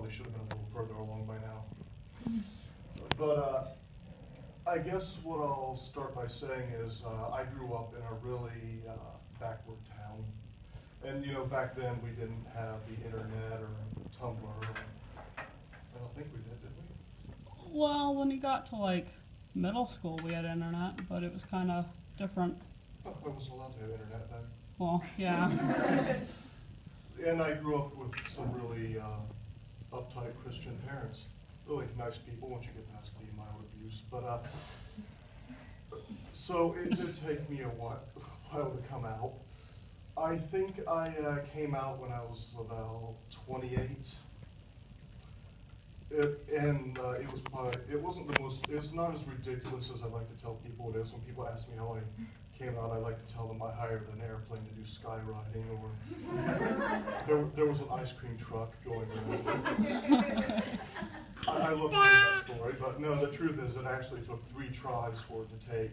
probably should have been a little further along by now. But I guess what I'll start by saying is I grew up in a really backward town. And you know, back then we didn't have the internet or Tumblr. I don't think we did we? Well, when you got to like middle school, we had internet, but it was kind of different. Oh, I wasn't allowed to have internet then. Well, yeah. And I grew up with some really uptight Christian parents. Really nice people once you get past the mild abuse. But so it did take me a while to come out. I think I came out when I was about 28. It was not as ridiculous as I like to tell people it is. When people ask me how I came out, I like to tell them I hired an airplane to do skywriting, or there was an ice cream truck going around. I love telling that story, but no, the truth is it actually took 3 tries for it to take.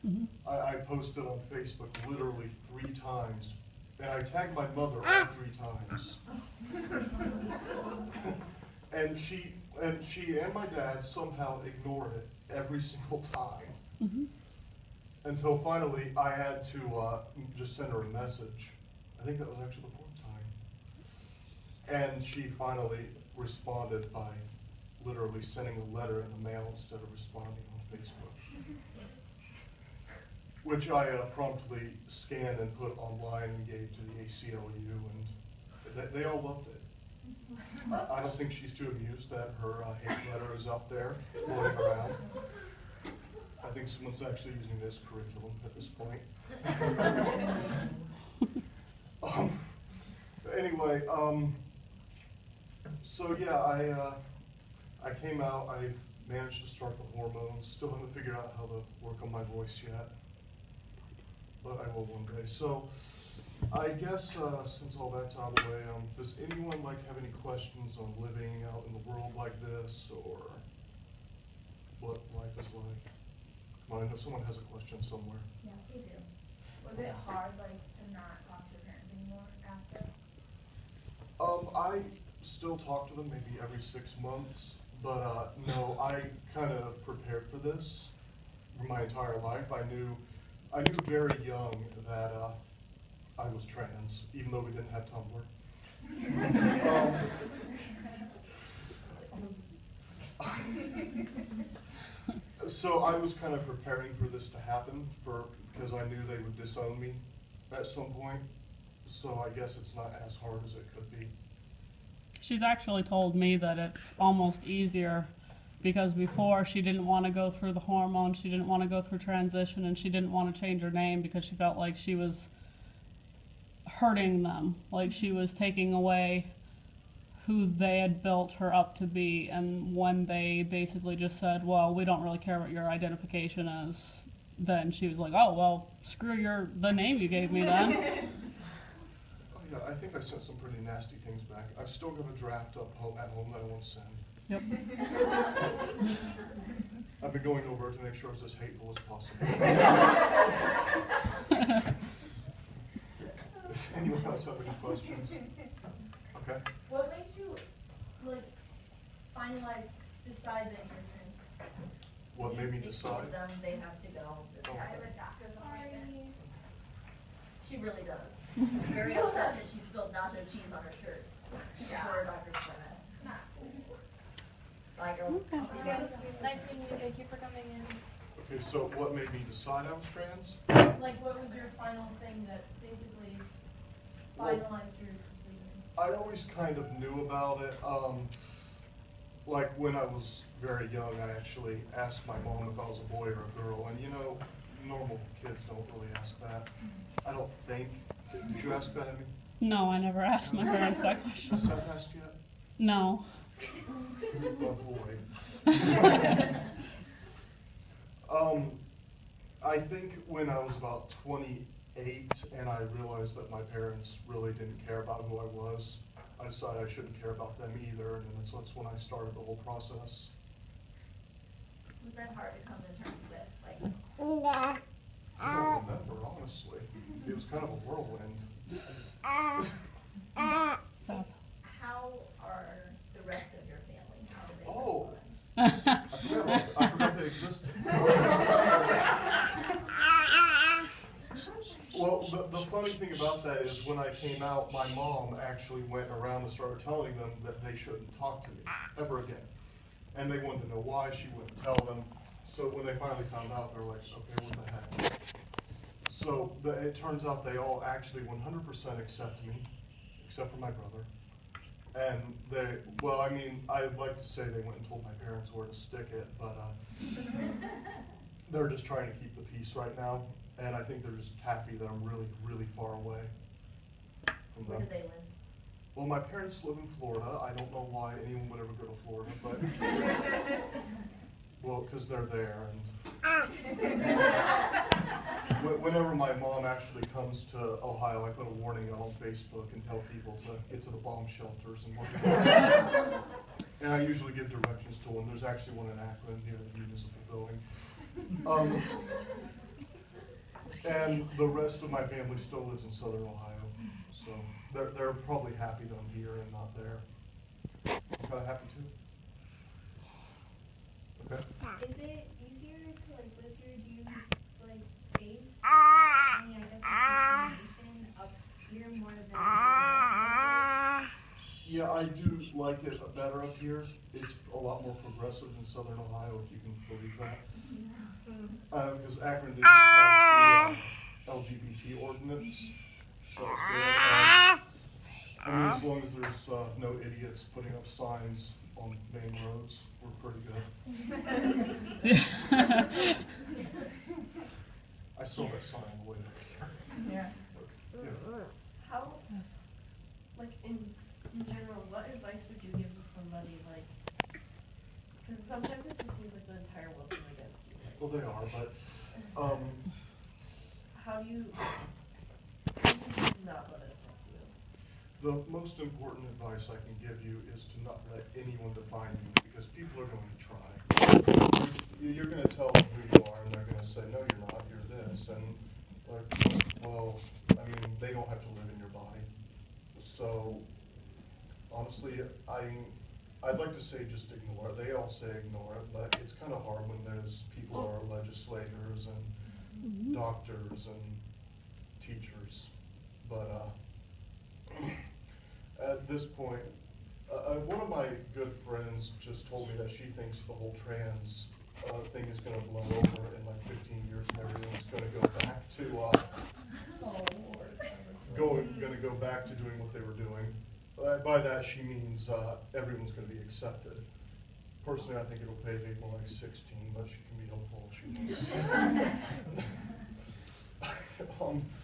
Mm-hmm. I posted on Facebook literally 3 times, and I tagged my mother all 3 times. And she and my dad somehow ignored it every single time. Mm-hmm. Until finally I had to just send her a message. I think that was actually the 4th time. And she finally responded by literally sending a letter in the mail instead of responding on Facebook. Which I promptly scanned and put online and gave to the ACLU, and they all loved it. I don't think she's too amused that her hate letter is up there floating around. I think someone's actually using this curriculum at this point. Anyway, so yeah, I came out, I managed to start the hormones, still haven't figured out how to work on my voice yet, but I will one day. So I guess since all that's out of the way, does anyone have any questions on living out in the world like this, or what life is like? Come on, I know someone has a question somewhere. Yeah, we do. Was it hard, to not talk to your parents anymore after? I still talk to them maybe every 6 months, but no, I kind of prepared for this for my entire life. I knew very young that I was trans, even though we didn't have Tumblr. So I was kind of preparing for this to happen because I knew they would disown me at some point. So I guess it's not as hard as it could be. She's actually told me that it's almost easier because before she didn't want to go through the hormones, she didn't want to go through transition, and she didn't want to change her name because she felt like she was hurting them, like she was taking away who they had built her up to be. And when they basically just said, well, we don't really care what your identification is, then she was like, oh, well, screw the name you gave me then. Oh yeah, I think I sent some pretty nasty things back. I've still got a draft up at home that I want to send. Yep. I've been going over it to make sure it's as hateful as possible. Does anyone else have any questions? Okay. What made you, decide that you're trans? What made me decide? Them, they have to go. Oh. I have a doctor. Sorry. She really does. She's very upset that she spilled nacho cheese on her shirt. For a doctor's appointment. Bye, girls. Okay. Nice meeting you. Thank you for coming in. Okay, so what made me decide I was trans? What was your final thing that basically finalized your decision? I always kind of knew about it. When I was very young, I actually asked my mom if I was a boy or a girl, and normal kids don't really ask that. I don't think. Did you ask that, Amy? No, I never asked my parents that question. Has that asked yet? No. Oh boy. I think when I was about 28 and I realized that my parents really didn't care about who I was, I decided I shouldn't care about them either, and that's when I started the whole process. Was that hard to come to terms with? I don't remember, honestly. It was kind of a whirlwind. So. How are the rest of your family? How do they Oh. respond? I forgot they existed. Well, the funny thing about that is when I came out, my mom actually went around and started telling them that they shouldn't talk to me ever again. And they wanted to know why. She wouldn't tell them. So when they finally found out, they were like, okay, what the heck? So it turns out they all actually 100% accept me, except for my brother. And they, well, I mean, I'd like to say they went and told my parents where to stick it, but they're just trying to keep the peace right now. And I think they're just happy that I'm really, really far away from Where them. do they live? Well, my parents live in Florida. I don't know why anyone would ever go to Florida, but, well, because they're there. And whenever my mom actually comes to Ohio, I put a warning out on Facebook and tell people to get to the bomb shelters and what they do. And I usually give directions to them. There's actually one in Akron near the municipal building. And the rest of my family still lives in Southern Ohio, so they're probably happy that I'm here and not there. I'm kind of happy too. Okay. Is it easier to like live here? Do you like face any, I guess, discrimination up here more than down Yeah, I do like it better up here. It's a lot more progressive than Southern Ohio, if you can believe that. Because Akron did just pass the LGBT ordinance. So it's good. I mean, as long as there's no idiots putting up signs on main roads, we're pretty good. I saw that sign on the way to here. Yeah. Yeah. How, like, in general, what advice would you give to somebody, like, because sometimes it just seems like the entire world is against you. Like, Well, they are, but how do you not let it affect you? the most important advice I can give you is to not let anyone define you, because people are going to try. You're going to tell them who you are, and they're going to say, no, you're not, you're this. And, like, well, I mean, they don't have to live in your body. So, honestly, I'd like to say just ignore it. They all say ignore it, but it's kind of hard when there's people who are legislators and doctors and teachers. But at this point, one of my good friends just told me that she thinks the whole trans thing is going to blow over in like 15 years, and everyone's going to go back to going to go back to doing what they were doing. By that she means everyone's going to be accepted. Personally, I think it'll pay people like 16, but she can be hopeful if she wants.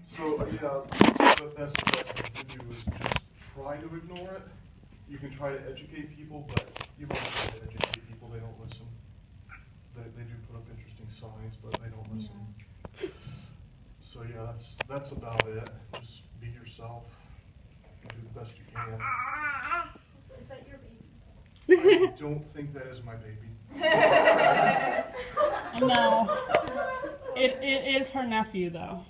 So yeah, the best that you can do is just try to ignore it. You can try to educate people, but you won't try to educate people. They don't listen. They do put up interesting signs, but they don't listen. So yeah, that's about it. Just be yourself. Do the best you can. So is that your baby? I don't think that is my baby. No, it is her nephew though.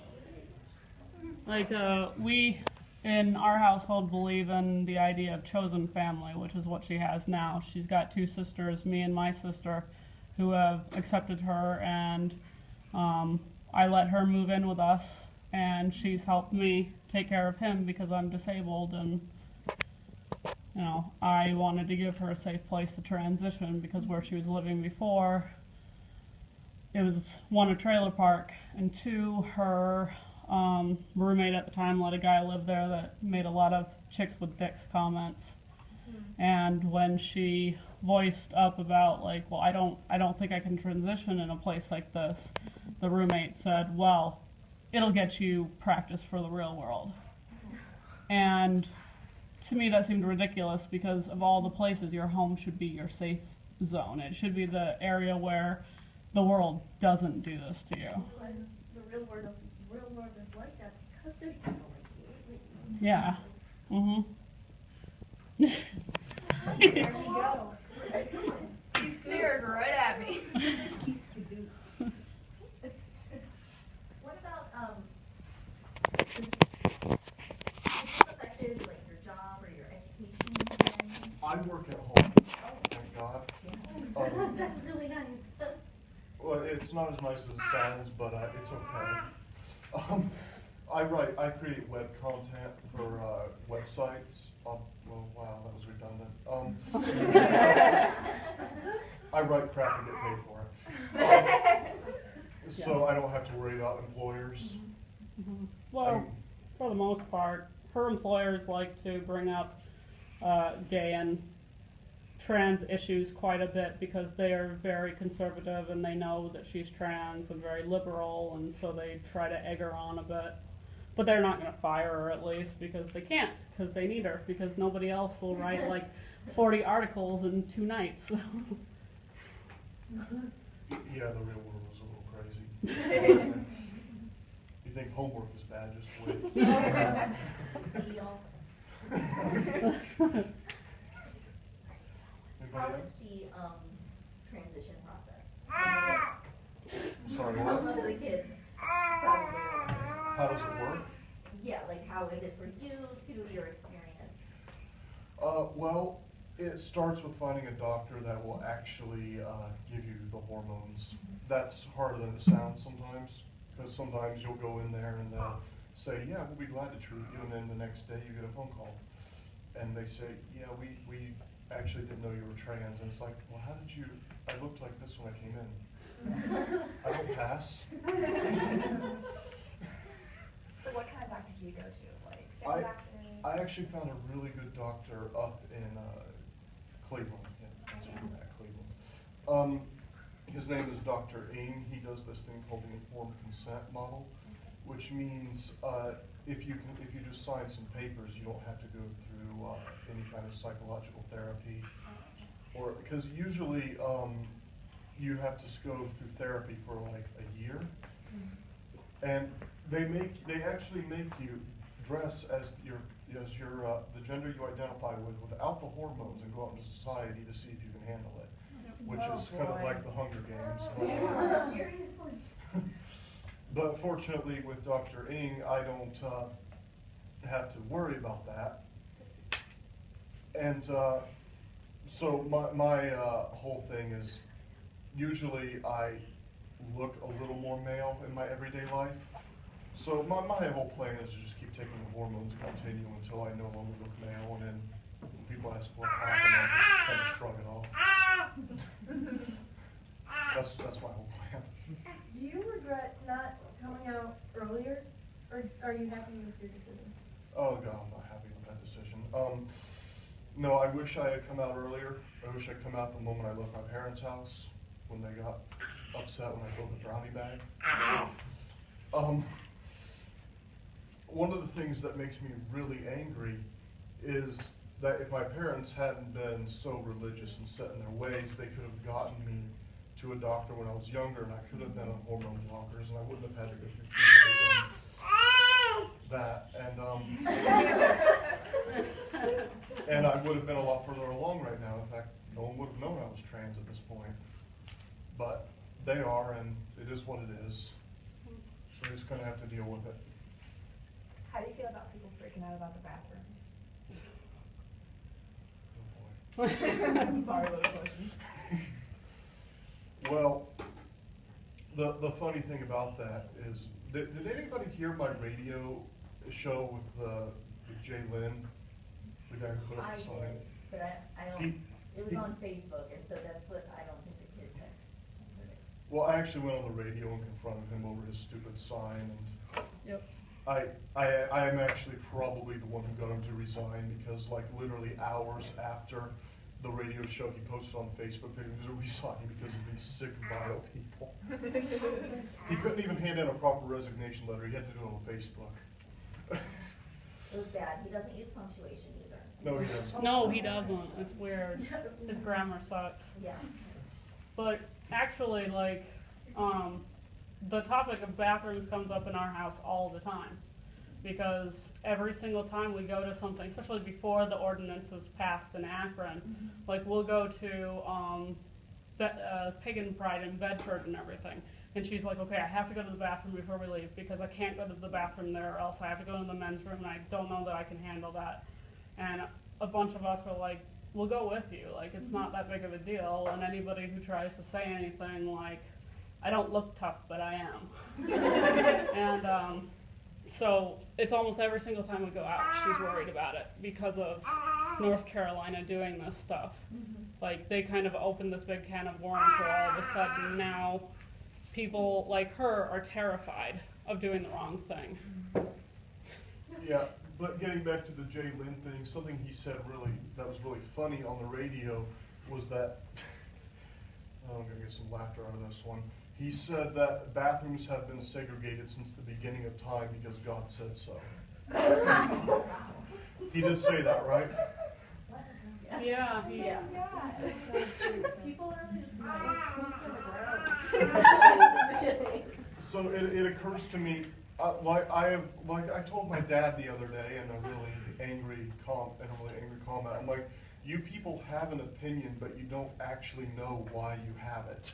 Like we in our household believe in the idea of chosen family, which is what she has now. She's got two sisters, me and my sister, who have accepted her, and I let her move in with us, and she's helped me take care of him because I'm disabled, and you know, I wanted to give her a safe place to transition because where she was living before, it was one, a trailer park, and two, her roommate at the time let a guy live there that made a lot of chicks with dicks comments. And when she voiced up about like, well, I don't think I can transition in a place like this, the roommate said, well, it'll get you practice for the real world. And to me that seemed ridiculous because of all the places, your home should be your safe zone. It should be the area where the world doesn't do this to you. The real world is like that because there's people like you. Yeah. There we go. He stared right at me. What about, has this affected like your job or your education in any I work at home, thank God. That's really nice. Well, it's not as nice as it sounds, but it's okay. I create web content for websites. Well, wow, that was redundant. I write crap and get paid for it. So I don't have to worry about employers. Well, for the most part, her employers like to bring up gay and trans issues quite a bit because they are very conservative and they know that she's trans and very liberal, and so they try to egg her on a bit. But they're not going to fire her, at least, because they can't, because they need her, because nobody else will write like 40 articles in 2 nights. Yeah, the real world is a little crazy. You think homework is bad, just wait. How is the transition process? Sorry, Some what? of the kids probably. How does it work? Yeah, like how is it for you, to your experience? Well, it starts with finding a doctor that will actually give you the hormones. That's harder than it sounds sometimes, because sometimes you'll go in there and they'll say, yeah, we'll be glad to treat you, and then the next day you get a phone call. And they say, yeah, we actually didn't know you were trans. And it's like, well, how did you, I looked like this when I came in. I don't pass. So what kind of doctor do you go to? Like, I- doctor? I actually found a really good doctor up in Cleveland. Yeah, that's where I'm at, Cleveland. His name is Dr. Ng. He does this thing called the informed consent model, which means if you just sign some papers, you don't have to go through any kind of psychological therapy, or because usually you have to go through therapy for like a year, and they actually make you dress as the gender you identify with without the hormones and go out into society to see if you can handle it, which is kind of like the Hunger Games. Seriously? But fortunately with Dr. Ng, I don't have to worry about that. And so my whole thing is, usually I look a little more male in my everyday life. So my whole plan is to just keep taking the hormones and continue until I no longer look male, and then when people ask what happened, I just kind of shrug it off. That's my whole plan. Do you regret not coming out earlier, or are you happy with your decision? Oh God, I'm not happy with that decision. No, I wish I had come out earlier. I wish I'd come out the moment I left my parents' house, when they got upset when I built a brownie bag. One of the things that makes me really angry is that if my parents hadn't been so religious and set in their ways, they could have gotten me to a doctor when I was younger, and I could have been on hormone blockers, and I wouldn't have had to go through that. And I would have been a lot further along right now. In fact, no one would have known I was trans at this point. But they are, and it is what it is. So we're just going to have to deal with it. How do you feel about people freaking out about the bathrooms? Oh boy. I'm sorry, little question. Well, the funny thing about that is, did anybody hear my radio show with Jay Lynn, the guy who put up I the sign? did, but I don't, it was on Facebook, and so that's what I don't think the kids had heard it. Well, I actually went on the radio and confronted him over his stupid sign, and Yep. I am actually probably the one who got him to resign, because like literally hours after the radio show, he posted on Facebook that he was resigning because of these sick, vile people. He couldn't even hand in a proper resignation letter. He had to do it on Facebook. It was bad. He doesn't use punctuation either. No, he doesn't. No, he doesn't. It's weird. His grammar sucks. Yeah. But actually, like, the topic of bathrooms comes up in our house all the time. Because every single time we go to something, especially before the ordinance was passed in Akron, like we'll go to Pagan Pride in Bedford and everything. And she's like, okay, I have to go to the bathroom before we leave because I can't go to the bathroom there or else I have to go to the men's room and I don't know that I can handle that. And a bunch of us are like, we'll go with you. Like, it's not that big of a deal. And anybody who tries to say anything like, I don't look tough, but I am. And so it's almost every single time we go out, she's worried about it because of North Carolina doing this stuff. Like, they kind of opened this big can of worms where all of a sudden now people like her are terrified of doing the wrong thing. Yeah, but getting back to the Jay Lynn thing, something he said that was really funny on the radio was that, oh, I'm gonna get some laughter out of this one. He said that bathrooms have been segregated since the beginning of time because God said so. He did say that, right? Yeah, People are really just So it occurs to me, like I told my dad the other day in a really angry comment. I'm like, you people have an opinion, but you don't actually know why you have it.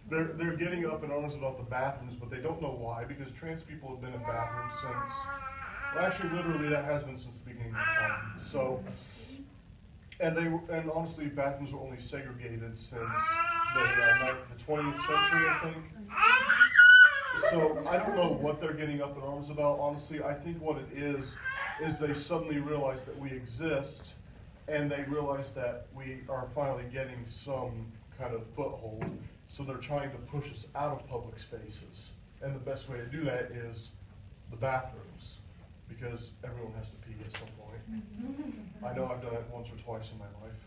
They're getting up in arms about the bathrooms, but they don't know why, because trans people have been in bathrooms since, well, actually literally that has been since the beginning of time. So, and honestly, bathrooms were only segregated since the 20th century, I think. So I don't know what they're getting up in arms about, honestly. I think what it is they suddenly realize that we exist, and they realize that we are finally getting some kind of foothold. So they're trying to push us out of public spaces. And the best way to do that is the bathrooms, because everyone has to pee at some point. I know I've done it once or twice in my life.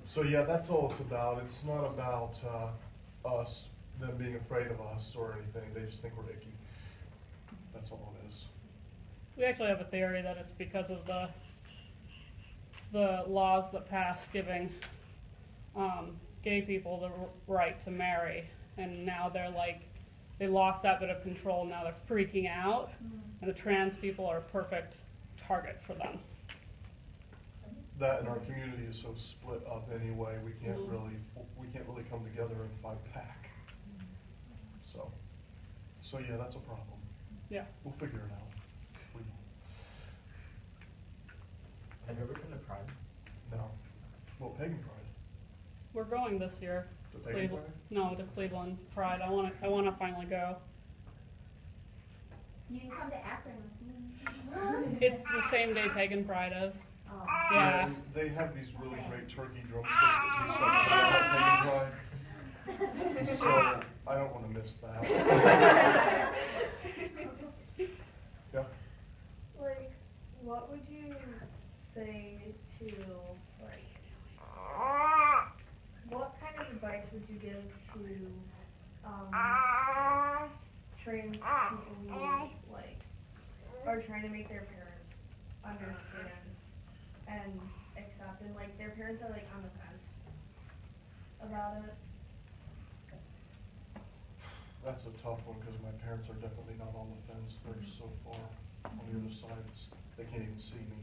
So yeah, that's all it's about. It's not about us, them being afraid of us or anything. They just think we're icky. That's all it is. we actually have a theory that it's because of the laws that passed giving gay people the right to marry, and now they're like, they lost that bit of control, now they're freaking out, and the trans people are a perfect target for them. That and our community is so split up anyway, we can't really come together and fight back. So yeah, that's a problem. Yeah. We'll figure it out. We will. Have you ever been to Pride? No. Well, Pagan Pride. We're going this year. The Pagan Pride? No, to Cleveland Pride. I wanna finally go. You can come to Akron with me. It's the same day Pagan Pride is. Oh. Yeah. They have these really great turkey drumsticks that taste like Pagan Pride. So I don't want to miss that. Yeah. Like, what would you say to, like, what kind of advice would you give to, trans people who, like, are trying to make their parents understand and accept, and, like, their parents are, like, on the fence about it? That's a tough one because my parents are definitely not on the fence. They're so far on the other side, they can't even see me.